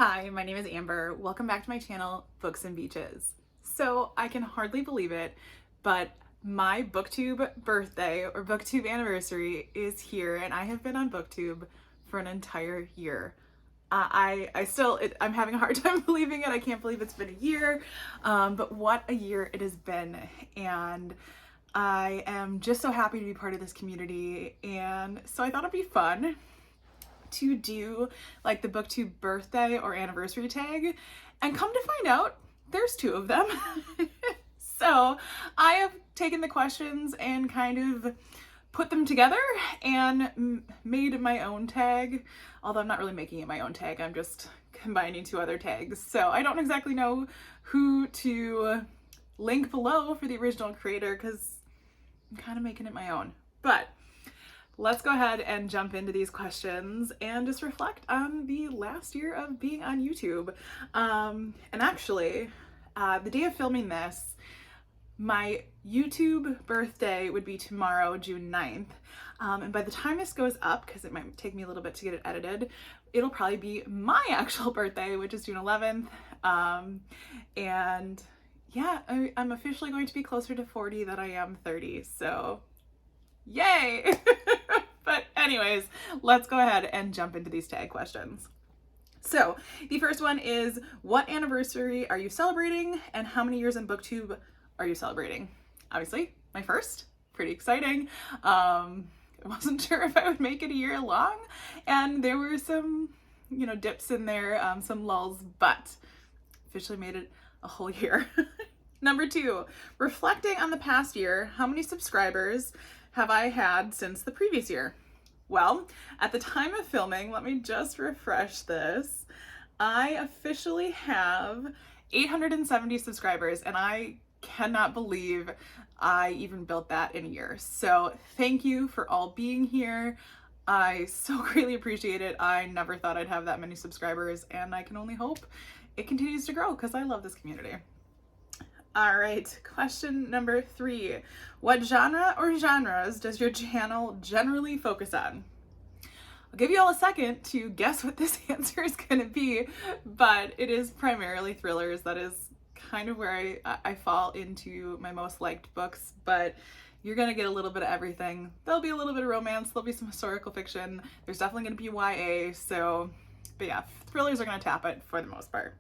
Hi, my name is Amber. Welcome back to my channel, Books and Beaches. So I can hardly believe it, but my BookTube birthday or BookTube anniversary is here, and I have been on BookTube for an entire year. I'm having a hard time believing it. I can't believe it's been a year, but what a year it has been. And I am just so happy to be part of this community. And so I thought it'd be fun to do like the BookTube birthday or anniversary tag, and come to find out there's two of them. So I have taken the questions and kind of put them together and made my own tag, although I'm not really making it my own tag, I'm just combining two other tags. So I don't exactly know who to link below for the original creator because I'm kind of making it my own. But let's go ahead and jump into these questions and just reflect on the last year of being on YouTube. And actually, the day of filming this, my YouTube birthday would be tomorrow, June 9th. And by the time this goes up, because it might take me a little bit to get it edited, it'll probably be my actual birthday, which is June 11th. And yeah, I'm officially going to be closer to 40 than I am 30. So yay! But anyways, let's go ahead and jump into these tag questions. So the first one is, what anniversary are you celebrating and how many years in BookTube are you celebrating? Obviously, my first. Pretty exciting. I wasn't sure if I would make it a year long, and there were some, dips in there, some lulls, but officially made it a whole year. Number 2, reflecting on the past year, how many subscribers have I had since the previous year? Well, at the time of filming, let me just refresh this. I officially have 870 subscribers, and I cannot believe I even built that in a year. So thank you for all being here. I so greatly appreciate it. I never thought I'd have that many subscribers, and I can only hope it continues to grow because I love this community. All right, question number 3. What genre or genres does your channel generally focus on? I'll give you all a second to guess what this answer is going to be, but it is primarily thrillers. That is kind of where I fall into my most liked books, but you're going to get a little bit of everything. There'll be a little bit of romance, there'll be some historical fiction, there's definitely going to be YA, but yeah, thrillers are going to tap it for the most part.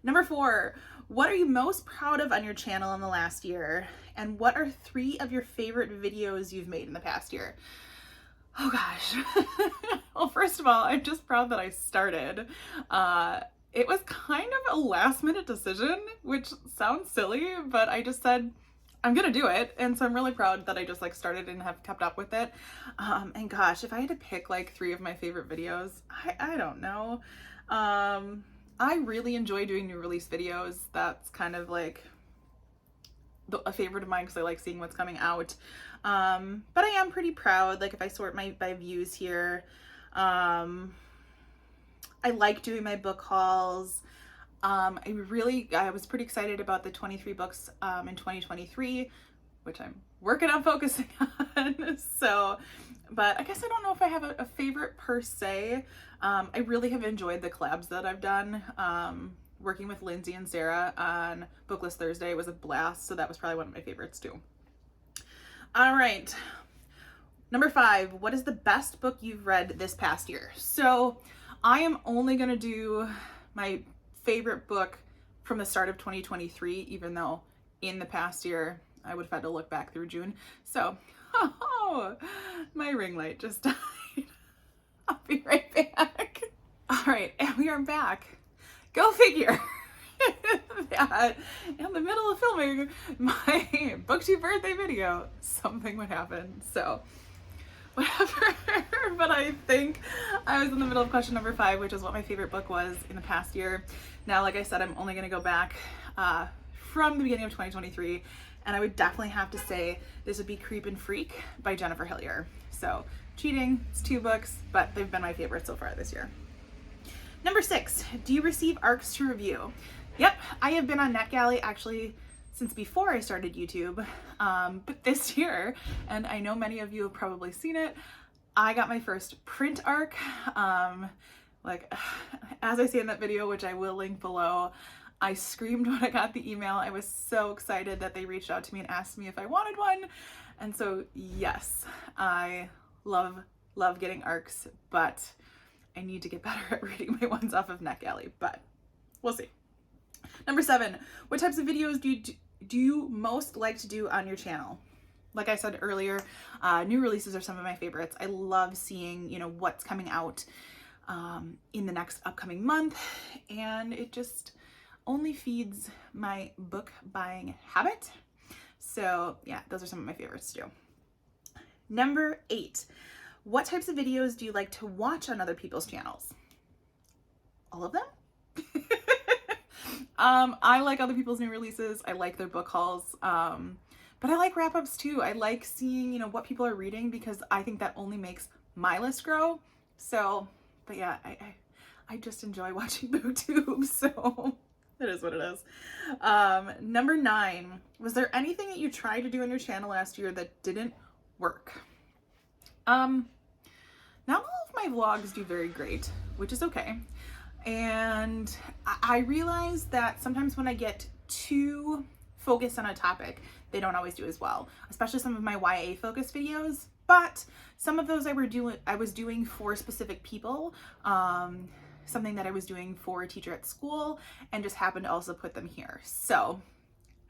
Number 4, what are you most proud of on your channel in the last year? And what are 3 of your favorite videos you've made in the past year? Oh gosh. Well, first of all, I'm just proud that I started. It was kind of a last minute decision, which sounds silly, but I just said, I'm gonna do it. And so I'm really proud that I just started and have kept up with it. And gosh, if I had to pick 3 of my favorite videos, I don't know. I really enjoy doing new release videos. That's kind of a favorite of mine because I like seeing what's coming out. But I am pretty proud, if I sort by views here. I like doing my book hauls. I was pretty excited about the 23 books in 2023, which I'm working on focusing on. But I guess I don't know if I have a favorite per se. I really have enjoyed the collabs that I've done. Working with Lindsay and Sarah on Booklist Thursday was a blast, so that was probably one of my favorites too. All right, number 5, what is the best book you've read this past year? So I am only gonna do my favorite book from the start of 2023, even though in the past year I would have had to look back through June. So, my ring light just died. I'll be right back. All right, and we are back. Go figure. That in the middle of filming my BookTube birthday video, something would happen. So whatever. But I think I was in the middle of question number 5, which is what my favorite book was in the past year. Now, like I said, I'm only going to go back from the beginning of 2023, and I would definitely have to say this would be Creep and Freak by Jennifer Hillier. So cheating, it's 2 books, but they've been my favorite so far this year. Number 6, do you receive ARCs to review? Yep, I have been on NetGalley actually since before I started YouTube, but this year, and I know many of you have probably seen it, I got my first print ARC Like, as I say in that video, which I will link below, I screamed when I got the email. I was so excited that they reached out to me and asked me if I wanted one. And so yes, I love getting ARCs, but I need to get better at reading my ones off of NetGalley, but we'll see. Number 7, what types of videos do you most like to do on your channel? Like I said earlier, new releases are some of my favorites. I love seeing, you know, what's coming out in the next upcoming month, and it just only feeds my book buying habit. So yeah, those are some of my favorites too. Number 8, what types of videos do you like to watch on other people's channels? All of them? I like other people's new releases. I like their book hauls. But I like wrap-ups too. I like seeing, you know, what people are reading, because I think that only makes my list grow. So, but yeah, I just enjoy watching BookTube, so it is what it is. Number 9, was there anything that you tried to do on your channel last year that didn't work? Not all of my vlogs do very great, which is okay. And I realize that sometimes when I get too focused on a topic, they don't always do as well, especially some of my YA focused videos. But some of those I was doing for specific people, something that I was doing for a teacher at school, and just happened to also put them here. So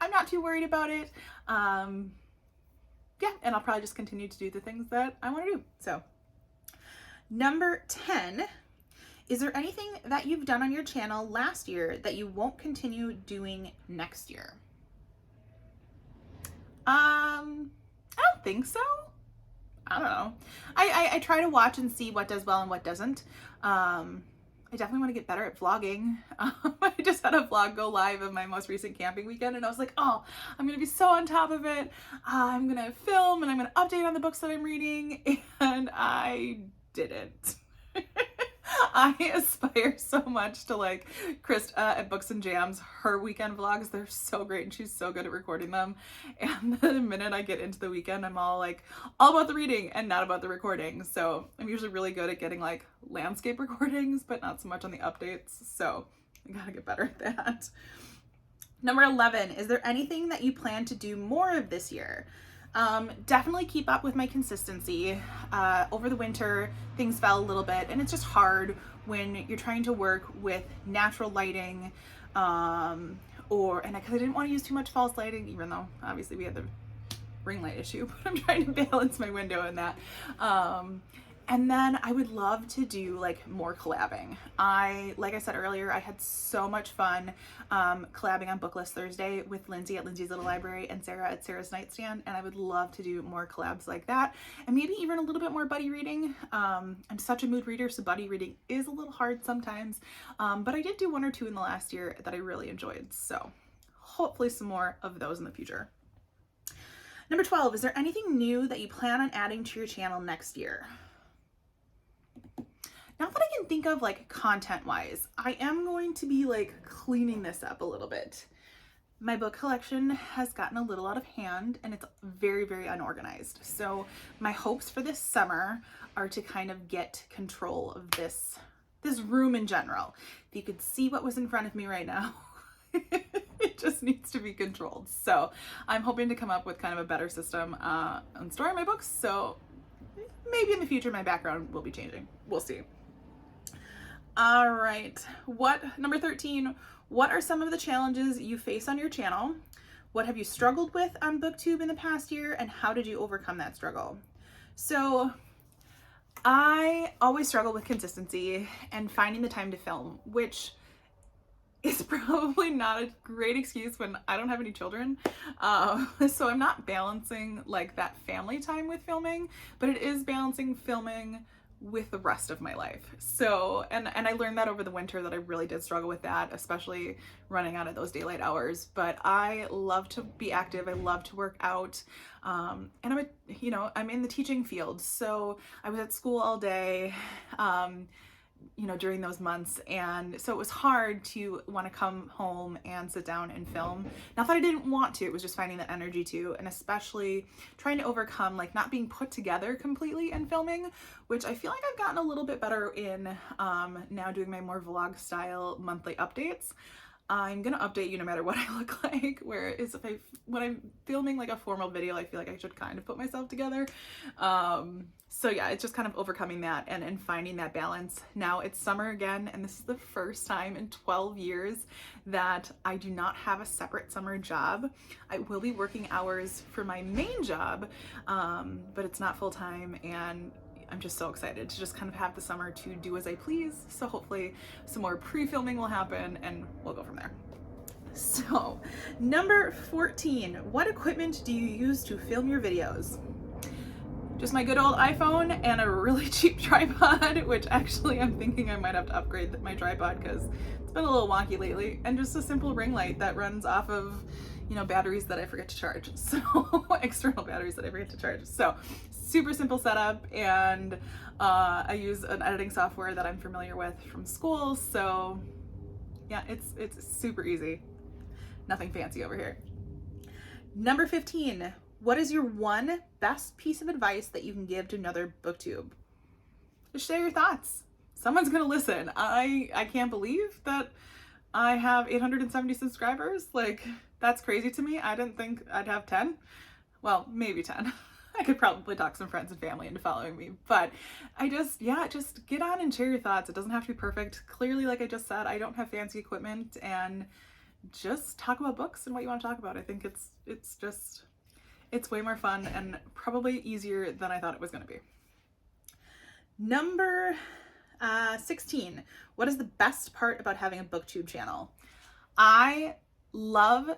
I'm not too worried about it. Yeah, and I'll probably just continue to do the things that I want to do. So number 10, is there anything that you've done on your channel last year that you won't continue doing next year? I don't think so. I don't know. I try to watch and see what does well and what doesn't. I definitely want to get better at vlogging. I just had a vlog go live of my most recent camping weekend, and I was like, oh, I'm going to be so on top of it. I'm going to film and I'm going to update on the books that I'm reading, and I didn't. I aspire so much to like Krista at Books and Jams, her weekend vlogs. They're so great and she's so good at recording them. And the minute I get into the weekend, I'm all about the reading and not about the recording. So I'm usually really good at getting like landscape recordings, but not so much on the updates. So I gotta get better at that. Number 11, is there anything that you plan to do more of this year? Definitely keep up with my consistency. Over the winter, things fell a little bit, and it's just hard when you're trying to work with natural lighting, because I didn't want to use too much false lighting, even though obviously we had the ring light issue, but I'm trying to balance my window in that. And then I would love to do like more collabing. Like I said earlier, I had so much fun collabing on Booklist Thursday with Lindsay at Lindsay's Little Library and Sarah at Sarah's Nightstand, and I would love to do more collabs like that, and maybe even a little bit more buddy reading. I'm such a mood reader, so buddy reading is a little hard sometimes, but I did do 1 or 2 in the last year that I really enjoyed, so hopefully some more of those in the future. Number 12, is there anything new that you plan on adding to your channel next year? Not that I can think of like content wise. I am going to be like cleaning this up a little bit. My book collection has gotten a little out of hand and it's very, very unorganized. So my hopes for this summer are to kind of get control of this room in general. If you could see what was in front of me right now, it just needs to be controlled. So I'm hoping to come up with kind of a better system on storing my books. So maybe in the future my background will be changing. We'll see. All right, number 13, what are some of the challenges you face on your channel? What have you struggled with on BookTube in the past year, and how did you overcome that struggle? So I always struggle with consistency and finding the time to film, which is probably not a great excuse when I don't have any children. So I'm not balancing like that family time with filming, but it is balancing filming with the rest of my life. So, and I learned that over the winter that I really did struggle with that, especially running out of those daylight hours. But I love to be active. I love to work out. And I'm in the teaching field. So I was at school all day, you know, during those months. And so it was hard to want to come home and sit down and film. Not that I didn't want to, it was just finding the energy to, and especially trying to overcome like not being put together completely in filming, which I feel like I've gotten a little bit better in now doing my more vlog style monthly updates. I'm gonna update you no matter what I look like, whereas when I'm filming like a formal video, I feel like I should kind of put myself together. So yeah, it's just kind of overcoming that and finding that balance. Now it's summer again, and this is the first time in 12 years that I do not have a separate summer job. I will be working hours for my main job, but it's not full time, and I'm just so excited to just kind of have the summer to do as I please. So hopefully some more pre-filming will happen and we'll go from there. So number 14, what equipment do you use to film your videos? Just my good old iPhone and a really cheap tripod, which actually I'm thinking I might have to upgrade my tripod because it's been a little wonky lately, and just a simple ring light that runs off of, you know, batteries that I forget to charge. So external batteries that I forget to charge. So super simple setup, and I use an editing software that I'm familiar with from school. So yeah, it's super easy. Nothing fancy over here. Number 15, what is your one best piece of advice that you can give to another BookTube? Just share your thoughts. Someone's gonna listen. I can't believe that I have 870 subscribers. Like, that's crazy to me. I didn't think I'd have 10. Well, maybe 10. I could probably talk some friends and family into following me, but just get on and share your thoughts. It doesn't have to be perfect. Clearly, like I just said, I don't have fancy equipment, and just talk about books and what you want to talk about. I think it's way more fun and probably easier than I thought it was going to be. Number 16, what is the best part about having a BookTube channel? I love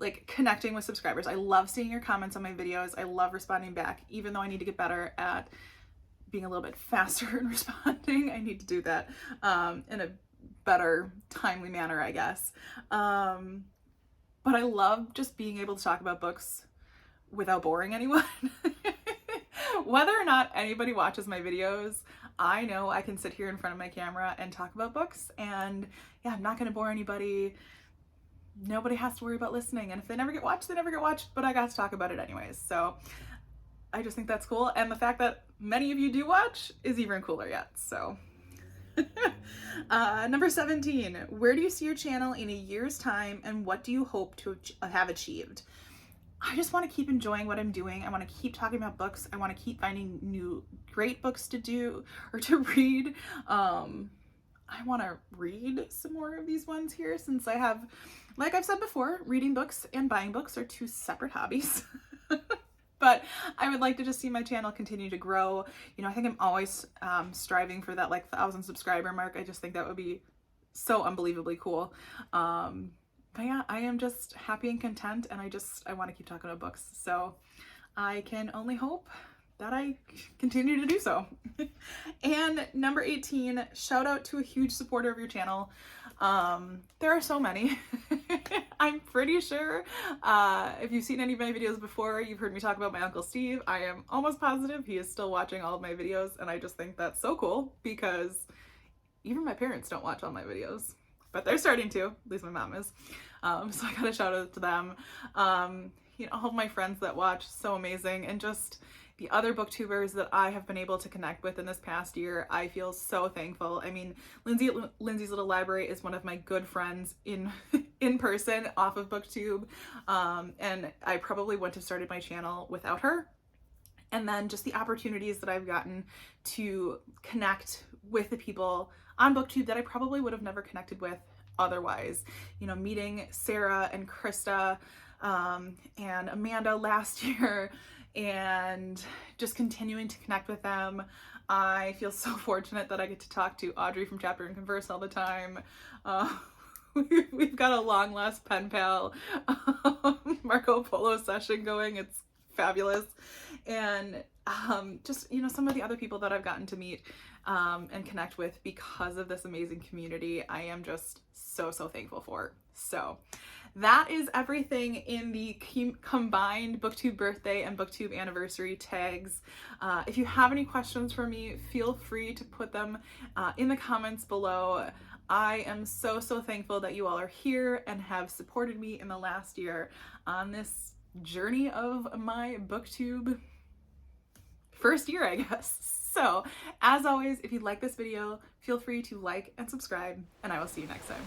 like connecting with subscribers. I love seeing your comments on my videos. I love responding back, even though I need to get better at being a little bit faster in responding. I need to do that in a better, timely manner, I guess. But I love just being able to talk about books without boring anyone. Whether or not anybody watches my videos, I know I can sit here in front of my camera and talk about books, and yeah, I'm not going to bore anybody. Nobody has to worry about listening, and if they never get watched, they never get watched, but I got to talk about it anyways. So I just think that's cool, and the fact that many of you do watch is even cooler yet. So number 17, where do you see your channel in a year's time, and what do you hope to have achieved? I just want to keep enjoying what I'm doing. I want to keep talking about books. I want to keep finding new great books to do or to read. I want to read some more of these ones here, since I have, like I've said before, reading books and buying books are two separate hobbies. But I would like to just see my channel continue to grow. You know, I think I'm always striving for that like 1,000 subscriber mark. I just think that would be so unbelievably cool. But yeah, I am just happy and content, and I want to keep talking about books. So I can only hope that I continue to do so. And number 18, shout out to a huge supporter of your channel. There are so many. I'm pretty sure if you've seen any of my videos before, you've heard me talk about my Uncle Steve. I am almost positive he is still watching all of my videos, and I just think that's so cool, because even my parents don't watch all my videos, but they're starting to, at least my mom is. So I gotta shout out to them. You know, all of my friends that watch, so amazing, and just the other booktubers that I have been able to connect with in this past year, I feel so thankful. I mean, Lindsay at Lindsay's Little Library is one of my good friends in person off of BookTube, and I probably wouldn't have started my channel without her. And then just the opportunities that I've gotten to connect with the people on BookTube that I probably would have never connected with otherwise. You know, meeting Sarah and Krista and Amanda last year, and just continuing to connect with them. I feel so fortunate that I get to talk to Audrey from Chapter and Converse all the time. We've got a long lost pen pal Marco Polo session going. It's fabulous. And just, you know, some of the other people that I've gotten to meet and connect with because of this amazing community, I am just so thankful for. So that is everything in the combined BookTube birthday and BookTube anniversary tags. If you have any questions for me, feel free to put them in the comments below. I am so thankful that you all are here and have supported me in the last year on this journey of my BookTube first year, I guess. So, as always, if you like this video, feel free to like and subscribe, and I will see you next time.